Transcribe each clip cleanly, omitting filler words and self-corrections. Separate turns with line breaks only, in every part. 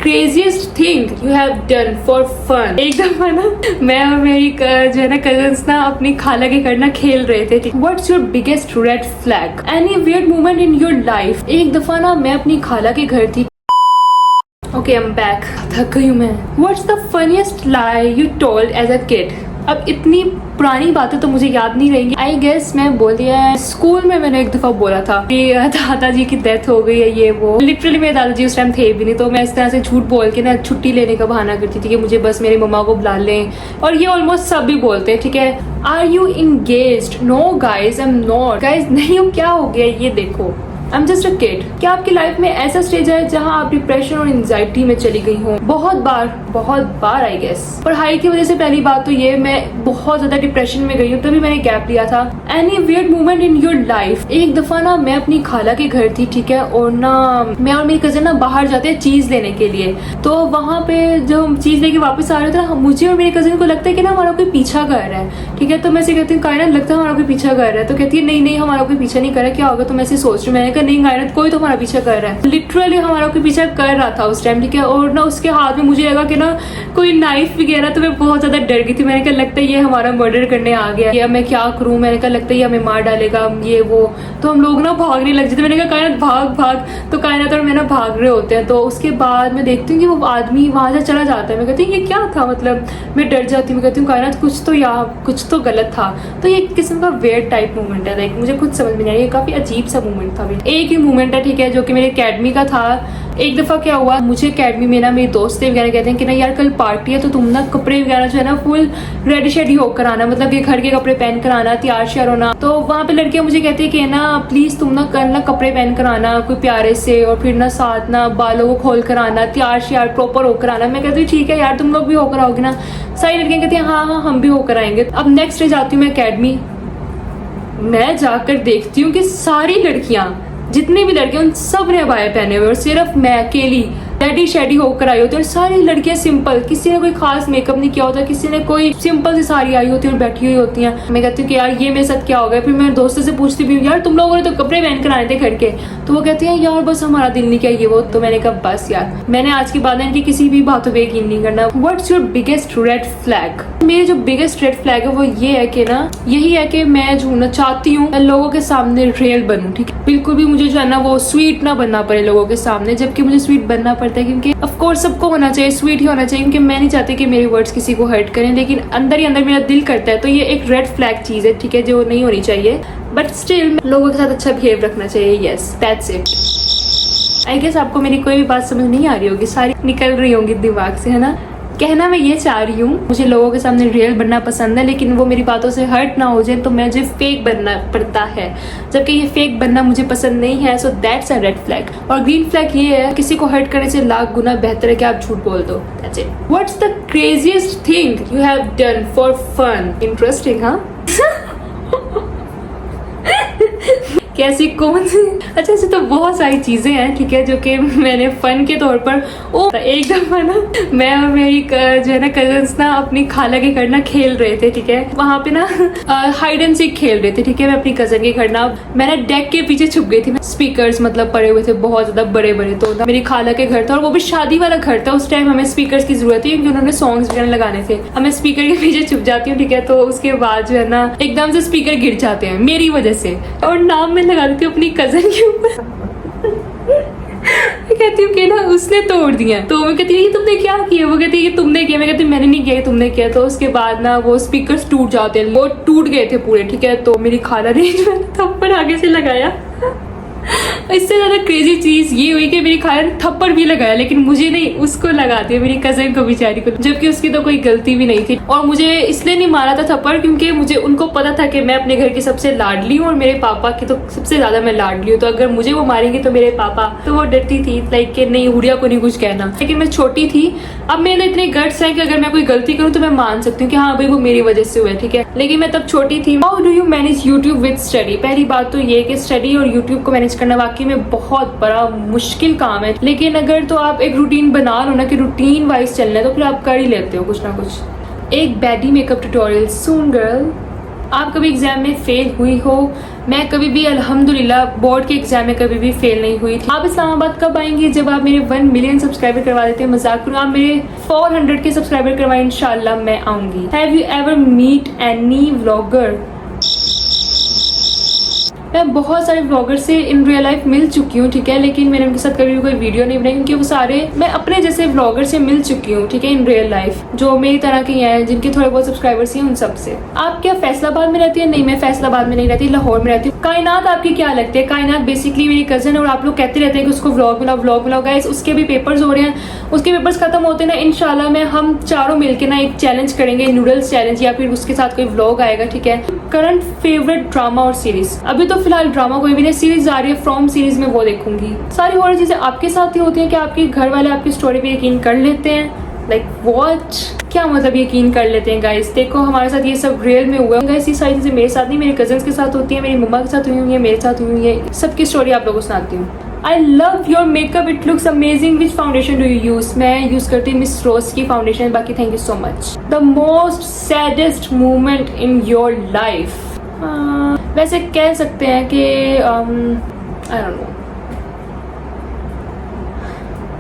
Craziest thing you have done for fun? एक दफा ना मैं और मेरी जो है ना कजन्स ना अपनी खाला के घर ना खेल रहे थे। What's your biggest red flag? Any weird moment in your life? एक दफा ना मैं अपनी खाला के घर थी। Okay, I am back. थक गई हूँ मैं। What's the funniest lie you told as a kid? अब इतनी पुरानी बातें तो मुझे याद नहीं रहेंगी। आई गेस मैं बोल दिया है, स्कूल में मैंने एक दफा बोला था कि दादाजी की डेथ हो गई है, ये वो। लिटरली मेरे दादाजी उस टाइम थे भी नहीं, तो मैं इस तरह से झूठ बोल के ना छुट्टी लेने का बहाना करती थी कि मुझे बस मेरी मम्मा को बुला लें। और ये ऑलमोस्ट सब भी बोलते हैं, ठीक है। Are you engaged? No guys, I am not. Guys नहीं हूँ। क्या हो गया ये देखो, I am just a kid. क्या आपकी लाइफ में ऐसा स्टेज है जहाँ आप डिप्रेशन और एंजाइटी में चली गई हो? बहुत बार आई गेस। पढ़ाई की वजह से पहली बात तो ये, मैं बहुत ज्यादा डिप्रेशन में गई हूँ, तभी मैंने गैप लिया था। Any weird moment in your life? एक दफा ना मैं अपनी खाला के घर थी, ठीक है, और ना मैं और मेरी कजन ना बाहर जाते हैं चीज लेने के लिए। तो वहां पे जो हम चीज लेके वापस आ रहे थे ना, मुझे और मेरी कजन को लगता है कि ना हमारा कोई पीछा कर रहा है, ठीक है। तो मैं ऐसे कहती हूँ कायनात लगता है हमारा कोई पीछा कर रहा है। तो कहती है नहीं हमारा कोई पीछा नहीं कर रहा है, क्या होगा? तो मैं ऐसे सोच रही हूँ, मैंने कहा नहीं कायनात कोई तो हमारा पीछा कर रहा है। लिटरली हमारा कोई पीछा कर रहा था उस टाइम, ठीक है। और ना उसके हाथ में मुझे लगा कि ना कोई नाइफ वगैरह, तो मैं बहुत ज्यादा डर गई थी। मैंने कहा लगता है ये हमारा मर्डर करने आ गया, या मैं क्या करूं। मैंने कहा लगता है ये हमें मार डालेगा, ये वो। तो हम लोग ना भागने लग जाते। मैंने कहा कायनात भाग। तो कायनात और मैं ना भाग रहे होते हैं। तो उसके बाद मैं देखती हूँ कि वो आदमी वहां से चला जाता है। मैं कहती हूँ ये क्या था, मतलब मैं डर जाती हूँ। मैं कहती हूँ कायनात कुछ तो गलत था। तो ये एक किस्म का वेयर टाइप मूवमेंट है, लाइक मुझे खुद समझ में नहीं आया, ये काफी अजीब सा मूवमेंट था। एक ही मूवमेंट है, ठीक है, जो कि मेरे अकेडमी का था। एक दफा क्या हुआ, मुझे अकेडमी में ना मेरे दोस्त वगैरह कहते हैं कि ना यार कल पार्टी है, तो तुम ना कपड़े वगैरह जो है ना फुल रेडी शेडी होकर आना, मतलब कि घर के कपड़े पहन कर आना, तैयार श्यार होना। तो वहाँ पे लड़कियां मुझे कहती है कि ना प्लीज तुम ना कल ना कपड़े पहन कर आना कोई प्यारे से, और फिर ना साथ ना बालों को खोल कर आना, तैयार श्यार प्रॉपर होकर आना। मैं कहती हूँ ठीक है यार, तुम लोग भी होकर आओगे ना? सारी लड़कियां कहती है हाँ हम भी होकर आएंगे। अब नेक्स्ट डे जाती हूँ मैं अकेडमी। मैं जाकर देखती हूँ कि सारी लड़कियां, जितनी भी लड़कियां, उन सब ने अबाया पहने हुए, और सिर्फ मैं अकेली रेडी शेडी होकर आई होती है। और सारी लड़कियां सिंपल, किसी ने कोई खास मेकअप नहीं किया होता, किसी ने कोई सिंपल सी साड़ी आई होती है और बैठी हुई होती हैं। मैं कहती हूँ कि यार ये मेरे साथ क्या हो गया। फिर मैं दोस्तों से पूछती भी हूँ यार तुम लोगों ने तो कपड़े पहन कर आए थे घर के। तो वो कहती है यार बस हमारा दिल नहीं किया ये वो। तो मैंने कहा बस यार, मैंने आज के बाद इनकी किसी भी बातों पर यकीन नहीं करना। What's your biggest red flag? मेरी जो बिगेस्ट रेड फ्लैग है वो ये है कि ना, यही है कि मैं जो ना चाहती हूँ लोगों के सामने रियल बनूं, ठीक है। बिल्कुल भी मुझे जो है ना वो स्वीट ना बनना पड़े लोगों के सामने, जबकि मुझे स्वीट बनना पड़ता है, क्योंकि ऑफ कोर्स सबको होना चाहिए, स्वीट ही होना चाहिए, क्योंकि मैं नहीं चाहती कि मेरे वर्ड्स किसी को हर्ट करें, लेकिन अंदर ही अंदर मेरा दिल करता है। तो ये एक रेड फ्लैग चीज है, ठीक है, जो नहीं होनी चाहिए। बट स्टिल लोगों के साथ अच्छा बिहेव रखना चाहिए। Yes, that's it. I guess आपको मेरी कोई भी बात समझ नहीं आ रही होगी, सारी निकल रही होंगी दिमाग से, है ना। कहना मैं ये चाह रही हूँ, मुझे लोगों के सामने रियल बनना पसंद है, लेकिन वो मेरी बातों से हर्ट ना हो जाए, तो मुझे फेक बनना पड़ता है, जबकि ये फेक बनना मुझे पसंद नहीं है। So that's a red flag. और ग्रीन फ्लैग ये है, किसी को हर्ट करने से लाख गुना बेहतर है कि आप झूठ बोल दो। That's it. What's the craziest thing you have done for fun? Interesting, हाँ। कैसी कौन सी? अच्छा ऐसे तो बहुत सारी चीजें हैं, ठीक है, जो कि मैंने फन के तौर पर एक दफा ना मैं और मेरी जो है ना कजन्स ना अपनी खाला के घर ना खेल रहे थे, ठीक है। वहां पे ना हाइड एंड सीक खेल रहे थे, ठीक है। मैं अपनी कजन के घर ना, मैंने डेक के पीछे छुप गई थी। स्पीकर्स मतलब पड़े हुए थे बहुत ज्यादा बड़े बड़े। तो मेरी खाला के घर था, और वो भी शादी वाला घर था। उस टाइम हमें स्पीकर की जरूरत थी, क्योंकि उन्होंने सॉन्ग्स वगैरह लगाने थे। हमें स्पीकर के पीछे छुप जाती हूँ, ठीक है। तो उसके बाद जो है ना एकदम से स्पीकर गिर जाते हैं मेरी वजह से, और नाम लगा देती हूँ अपनी कजन के ऊपर। कहती हूँ कि ना उसने तोड़ दिया। तो मैं कहती है तुमने क्या किया? वो कहती है कि तुमने किया। मैं कहती मैंने नहीं किया, तुमने किया। तो उसके बाद ना वो स्पीकर्स टूट जाते हैं, वो टूट गए थे पूरे, ठीक है। तो मेरी खाला ने थप्पड़ आगे से लगाया। इससे ज्यादा क्रेजी चीज ये हुई कि मेरी खाला ने थप्पड़ भी लगाया, लेकिन मुझे नहीं, उसको लगा दिया, मेरी कजन को, बेचारी को, जबकि उसकी तो कोई गलती भी नहीं थी। और मुझे इसलिए नहीं मारा था थप्पड़, क्योंकि मुझे उनको पता था कि मैं अपने घर की सबसे लाडली हूँ, और मेरे पापा की तो सबसे ज्यादा मैं लाडली हूँ। तो अगर मुझे वो मारेंगे तो मेरे पापा, तो वो डरती थी लाइक कि नहीं हुरिया को नहीं कुछ कहना। लेकिन मैं छोटी थी। अब मेरे इतने गट्स है कि अगर मैं कोई गलती करूँ तो मैं मान सकती हूँ कि हाँ भाई वो मेरी वजह से हुआ है, ठीक है। लेकिन मैं तब छोटी थी। How do you manage YouTube with study? पहली बात तो ये कि स्टडी और यूट्यूब को मैनेज करना वाकई में बहुत बड़ा मुश्किल काम है। लेकिन अगर तो आप एक रूटीन बना लो ना कि रूटीन वाइज चलना है, तो फिर आप कर ही लेते हो कुछ ना कुछ। एक बैडी मेकअप ट्यूटोरियल सून गर्ल। आप कभी एग्जाम में फेल हुई हो? मैं कभी भी अल्हम्दुलिल्लाह बोर्ड के एग्जाम में कभी भी फेल नहीं हुई थी। आप इस्लामाबाद कब आएंगे? जब आप मेरे 1 मिलियन सब्सक्राइबर करवा देते हैं। मजाक करूँ, आप मेरे 400 के सब्सक्राइबर करवाएं, इंशाल्लाह मैं आऊंगी। Have you ever meet any vlogger? मैं बहुत सारे व्लॉगर से इन रियल लाइफ मिल चुकी हूँ, ठीक है, लेकिन मैंने उनके साथ कभी भी कोई वीडियो नहीं बनाई क्योंकि वो सारे मैं अपने जैसे व्लॉगर से मिल चुकी हूँ, ठीक है, इन रियल लाइफ, जो मेरी तरह के हैं, जिनके थोड़े बहुत सब्सक्राइबर्स हैं, उन सब से। आप क्या फैसलाबाद में रहती है? नहीं, मैं फैसलाबाद में नहीं रहती, लाहौर में रहती हूँ। कायनात आपकी क्या लगती है? कायनात बेसिकली मेरी कजन, और आप लोग कहते रहते हैं कि उसको व्लॉग मिलाओ गाइस, उसके भी पेपर्स हो रहे हैं, उसके पेपर्स खत्म होते हैं ना, इंशाल्लाह में हम चारों मिलके ना एक चैलेंज करेंगे, नूडल्स चैलेंज, या फिर उसके साथ कोई व्लॉग आएगा, ठीक है। करंट फेवरेट ड्रामा और सीरीज? अभी तो फिलहाल ड्रामा कोई भी नहीं, सीरीज आ रही है फ्रॉम सीरीज में, वो देखूंगी। सारी और चीजें आपके साथ ही होती हैं कि आपके घर वाले आपकी स्टोरी पे यकीन कर लेते हैं? Like what? क्या मतलब यकीन कर लेते हैं गाइस? देखो हमारे साथ ये सब रियल में हुआ है गाइस। ये सारी चीजें मेरे साथ नहीं, मेरे कजन्स के साथ होती है, मेरी मम्मा के साथ हुई है, मेरे साथ हुई है, सबकी स्टोरी आप लोगों को सुनाती हूँ। I love your makeup, it looks amazing. Which foundation do you use? मैं यूज करती हूँ मिस रोज की फाउंडेशन। बाकी thank you so much. The most saddest moment in your life? वैसे कह सकते हैं कि I don't know.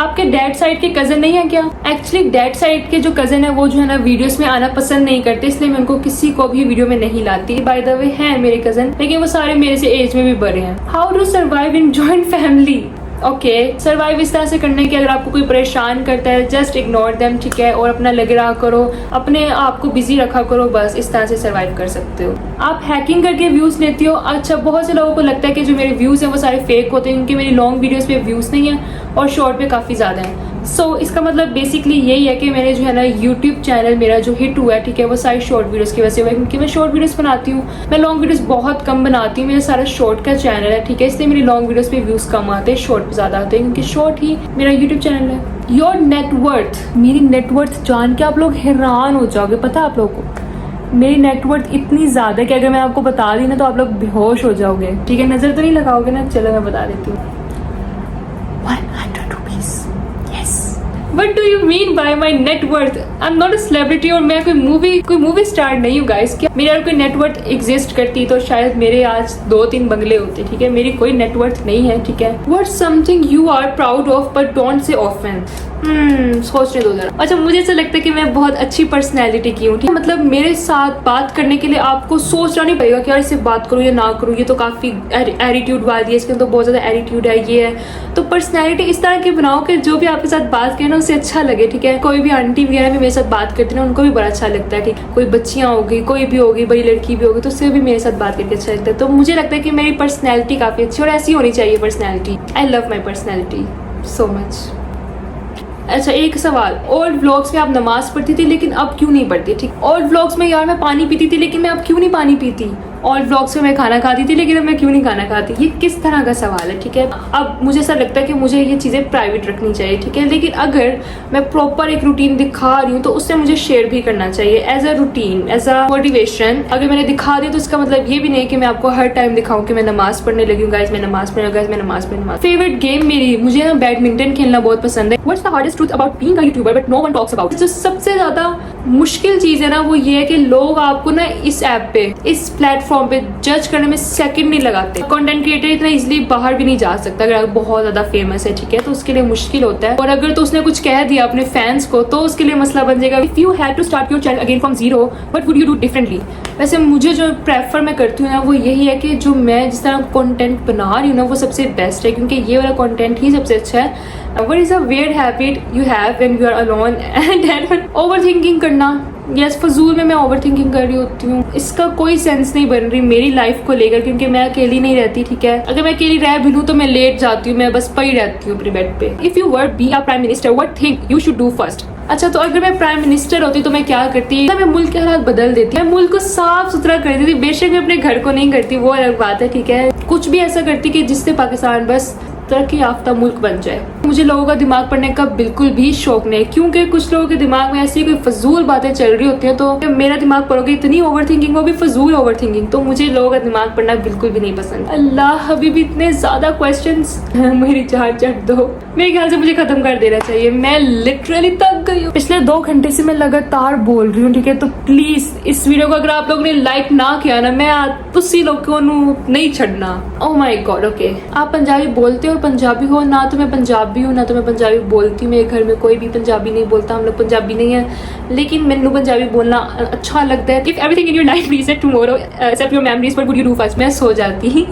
आपके डैड साइड के कजन नहीं है क्या? एक्चुअली डैड साइड के जो कजन है वो जो है ना वीडियोस में आना पसंद नहीं करते, इसलिए मैं उनको किसी को भी वीडियो में नहीं लाती। बाय द वे हैं मेरे कजन, लेकिन वो सारे मेरे से एज में भी बड़े हैं। How to survive in joint family? Okay, survive इस तरह से करने की, अगर आपको कोई परेशान करता है जस्ट इग्नोर देम, ठीक है, और अपना लगे रहा करो, अपने आप को बिजी रखा करो, बस इस तरह से सर्वाइव कर सकते हो। आप हैकिंग करके व्यूज लेती हो? अच्छा, बहुत से लोगों को लगता है कि जो मेरे व्यूज हैं वो सारे फेक होते हैं क्योंकि मेरी लॉन्ग वीडियोस पे व्यूज नहीं है और शॉर्ट पे काफी ज्यादा है। सो इसका मतलब बेसिकली यही है कि मैंने जो है ना यूट्यूब चैनल मेरा जो हिट हुआ है, ठीक है, वो सारी शॉर्ट वीडियोस की वजह से हुआ है क्योंकि मैं शॉर्ट वीडियोस बनाती हूँ। मैं लॉन्ग वीडियोस बहुत कम बनाती हूँ, मेरा सारा शॉर्ट का चैनल है, ठीक है, इसलिए मेरी लॉन्ग वीडियोस पे व्यूज कम आते हैं, शॉर्ट पे ज्यादा आते हैं क्योंकि शॉर्ट ही मेरा यूट्यूब चैनल है। Your net worth? मेरी नेटवर्थ जान के आप लोग हैरान हो जाओगे। पता है आप लोगों को मेरी नेटवर्थ इतनी ज्यादा है कि अगर मैं आपको बता दी ना तो आप लोग बेहोश हो जाओगे, ठीक है, नजर तो नहीं लगाओगे ना? चलो मैं बता देती हूँ। 100 rupees. What do you mean by my net worth? I'm not a celebrity और मैं कोई मूवी स्टार नहीं हूँ गाइस। क्या मेरी अगर कोई नेटवर्थ एग्जिस्ट करती तो शायद मेरे आज 2-3 बंगले होते, ठीक है, मेरी कोई नेटवर्थ नहीं है, ठीक है। What's something you are proud of but don't say often? सोचने दो जरा। अच्छा, मुझे ऐसा लगता है कि मैं बहुत अच्छी पर्सनैलिटी की हूँ, ठीक है, मतलब मेरे साथ बात करने के लिए आपको सोचना नहीं पड़ेगा कि यार इससे बात करूँ या ना करूँ, ये तो काफी एटीट्यूड वाली है, इसके तो बहुत ज्यादा एटीट्यूड है, ये है। तो पर्सनैलिटी इस तरह की बनाओ कि जो भी आपके साथ बात करे ना उससे अच्छा लगे, ठीक है। कोई भी आंटी वगैरह भी मेरे साथ बात करती है ना, उनको भी बड़ा अच्छा लगता है, ठीक, कोई बच्चियां होगी, कोई भी होगी, बड़ी लड़की भी होगी, तो उससे भी मेरे साथ बात करके अच्छा लगता है। तो मुझे लगता है कि मेरी पर्सनैलिटी काफी अच्छी और ऐसी होनी चाहिए personality. I love my personality so much. अच्छा, एक सवाल, ओल्ड व्लॉग्स में आप नमाज पढ़ती थी लेकिन अब क्यों नहीं पढ़ती? ठीक, ओल्ड व्लॉग्स में यार मैं पानी पीती थी लेकिन मैं अब क्यों नहीं पानी पीती? ओल्ड व्लॉग्स में मैं खाना खाती थी लेकिन अब मैं क्यों नहीं खाना खाती? ये किस तरह का सवाल है, ठीक है। अब मुझे ऐसा लगता है कि मुझे ये चीजें प्राइवेट रखनी चाहिए, ठीक है, लेकिन अगर मैं प्रॉपर एक रूटीन दिखा रही हूँ तो उससे मुझे शेयर भी करना चाहिए as a routine, as a motivation. अगर मैंने दिखा दिया तो इसका मतलब ये भी नहीं कि मैं आपको हर टाइम दिखाऊं कि मैं नमाज पढ़ने लगी हूँ, गाइस मैं नमाज पढ़ने लगी, मैं नमाज पढ़ने। फेवरेट गेम मेरी, मुझे ना बैडमिंटन खेलना बहुत पसंद है। What's the hardest truth about being a YouTuber but no one talks about? जो सबसे ज्यादा मुश्किल चीज है ना वो ये है कि लोग आपको ना इस ऐप पे, इस प्लेटफॉर्म पे जज करने में सेकंड नहीं लगाते। कंटेंट क्रिएटर इतना इजीली बाहर भी नहीं जा सकता अगर आप बहुत ज्यादा फेमस है, ठीक है, तो उसके लिए मुश्किल होता है। और अगर तो उसने कुछ कह दिया अपने फैंस को तो उसके लिए मसला बन जाएगा। If you had to start your channel again from zero what would you do differently? वैसे मुझे जो प्रेफर मैं करती हूँ ना वो यही है कि जो मैं जिस तरह कंटेंट बना रही हूँ ना वो सबसे बेस्ट है, क्योंकि ये वाला कंटेंट ही सबसे अच्छा है। What is a weird habit you have when you are alone and overthinking करना? यस, फजूल में मैं ओवर थिंकिंग कर रही होती हूँ, इसका कोई सेंस नहीं बन रही मेरी लाइफ को लेकर, क्योंकि मैं अकेली नहीं रहती, ठीक है। अगर मैं अकेली रह भी लूँ तो मैं लेट जाती हूँ, मैं बस पड़ी रहती हूँ अपने बेड पे। If you were be a prime minister what think you should do first? अच्छा, तो अगर मैं प्राइम मिनिस्टर होती तो मैं क्या करती? मैं मुल्क के हालात बदल देती, मैं मुल्क को साफ सुथरा कर देती। बेशक मैं अपने घर को नहीं करती, वो अलग बात है, ठीक है, कुछ भी ऐसा करती कि जिससे पाकिस्तान बस तरक्की याफ्ता मुल्क बन जाए। मुझे लोगों का दिमाग पढ़ने का बिल्कुल भी शौक नहीं, क्योंकि कुछ लोगों के दिमाग में ऐसी कोई फजूल बातें चल रही होती हैं, तो मेरा दिमाग पढ़ोगे इतनी ओवर थिंकिंग, वो भी फजूल ओवर थिंकिंग। तो मुझे लोगों का दिमाग पढ़ना बिल्कुल भी नहीं पसंद। अल्लाह अभी भी इतने ज्यादा क्वेश्चंस, मेरी जान चट दो। मेरे ख्याल से मुझे खत्म कर देना चाहिए, मैं लिटरली थक गई हूँ। पिछले 2 घंटे से मैं लगातार बोल रही हूँ, ठीक है। तो प्लीज इस वीडियो को अगर आप लोगों ने लाइक ना किया ना, मैं तुसी लोगों को नहीं छड़ना। Oh my God. ओके, आप पंजाबी बोलते हो और पंजाबी हो ना? तो मैं पंजाबी हूँ ना तो मैं पंजाबी बोलती हूँ। मेरे घर में कोई भी पंजाबी नहीं बोलता, हम लोग पंजाबी नहीं है, लेकिन मैंने पंजाबी बोलना अच्छा लगता है। If everything in your life reset tomorrow except your memories, what would you do first? मैं सो जाती।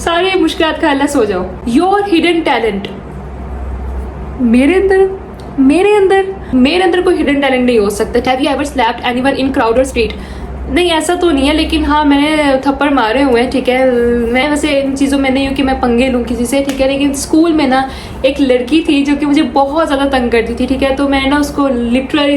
सारे मुश्किलात का हल्ला, सो जाओ। Your hidden talent. मेरे अंदर कोई हिडन टैलेंट नहीं हो सकता। Have you ever slapped anyone in crowded street? नहीं, ऐसा तो नहीं है, लेकिन हाँ मैंने थप्पड़ मारे हुए हैं, ठीक है। मैं वैसे इन चीज़ों में नहीं हूँ कि मैं पंगे लूँ किसी से, ठीक है। लेकिन स्कूल में ना एक लड़की थी जो कि मुझे बहुत ज़्यादा तंग करती थी, ठीक है। तो मैंने ना उसको लिटरली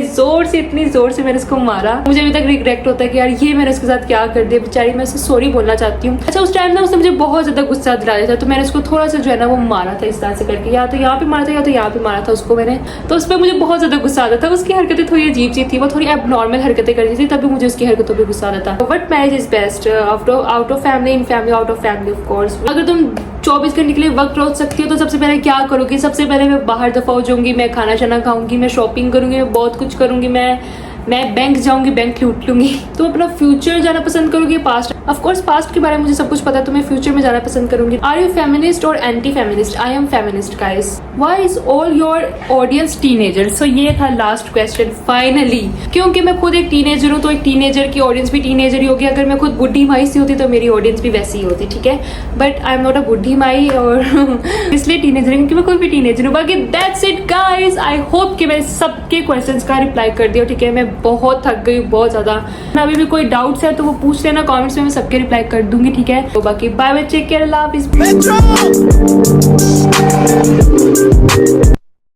इतनी ज़ोर से मैंने उसको मारा। मुझे अभी तक रिग्रेट होता है कि यार ये मैंने उसके साथ क्या कर दिया, बेचारी। मैं उससे सॉरी बोलना चाहती हूँ। अच्छा, उस टाइम ना उसने मुझे बहुत ज़्यादा गुस्सा दिला दिया था, तो मैंने उसको थोड़ा सा जो है ना वो मारा था इस तरह से करके, या तो यहाँ पे मारा था या तो यहाँ पे मारा था उसको मैंने। तो उस पर मुझे बहुत ज़्यादा गुस्सा आता था। उसकी हरकतें थोड़ी अजीब सी थी, वो थोड़ी एबनॉर्मल हरकतें करती थी, तभी मुझे उसकी हरकतों पर गुस्सा आता था। But marriage is best, out of family, in family, out of family of course. अगर तुम 24 घंटे के लिए वक्त रोक सकती हो तो सबसे पहले क्या करोगी? सबसे पहले मैं बाहर दफा हो जाऊंगी, मैं खाना शाना खाऊंगी, मैं शॉपिंग करूंगी, मैं बहुत कुछ करूंगी, मैं बैंक जाऊंगी, बैंक लूट लूंगी। तो अपना फ्यूचर जाना पसंद करोगी, पास्ट? ऑफ कोर्स पास्ट के बारे में मुझे सब कुछ पता है, तो मैं फ्यूचर में जाना पसंद करूंगी। आर यू फेमिनिस्ट और anti feminist? I am feminist guys. Why is all your audience teenager? So ये था लास्ट क्वेश्चन फाइनली, क्योंकि मैं खुद एक टीनेजर हूँ, तो एक टीनेजर की ऑडियंस भी टीनेजर ही होगी। अगर मैं खुद बुढ़ी माई सी होती तो मेरी ऑडियंस भी वैसी ही होती, ठीक है। But I am not a बुढ़ी माई, और इसलिए टीनेजर, क्योंकि मैं खुद भी टीनेजर हूँ। बाकी that's it guys. I hope कि मैं सबके क्वेश्चन का रिप्लाई कर दिया, ठीक है। मैं बहुत थक गई, बहुत ज्यादा। अभी भी कोई डाउट्स है तो वो पूछ लेना कमेंट्स में, मैं सबके रिप्लाई कर दूंगी, ठीक है। तो बाकी बाय बाय, टेक केयर, अल्लाह हाफिज़।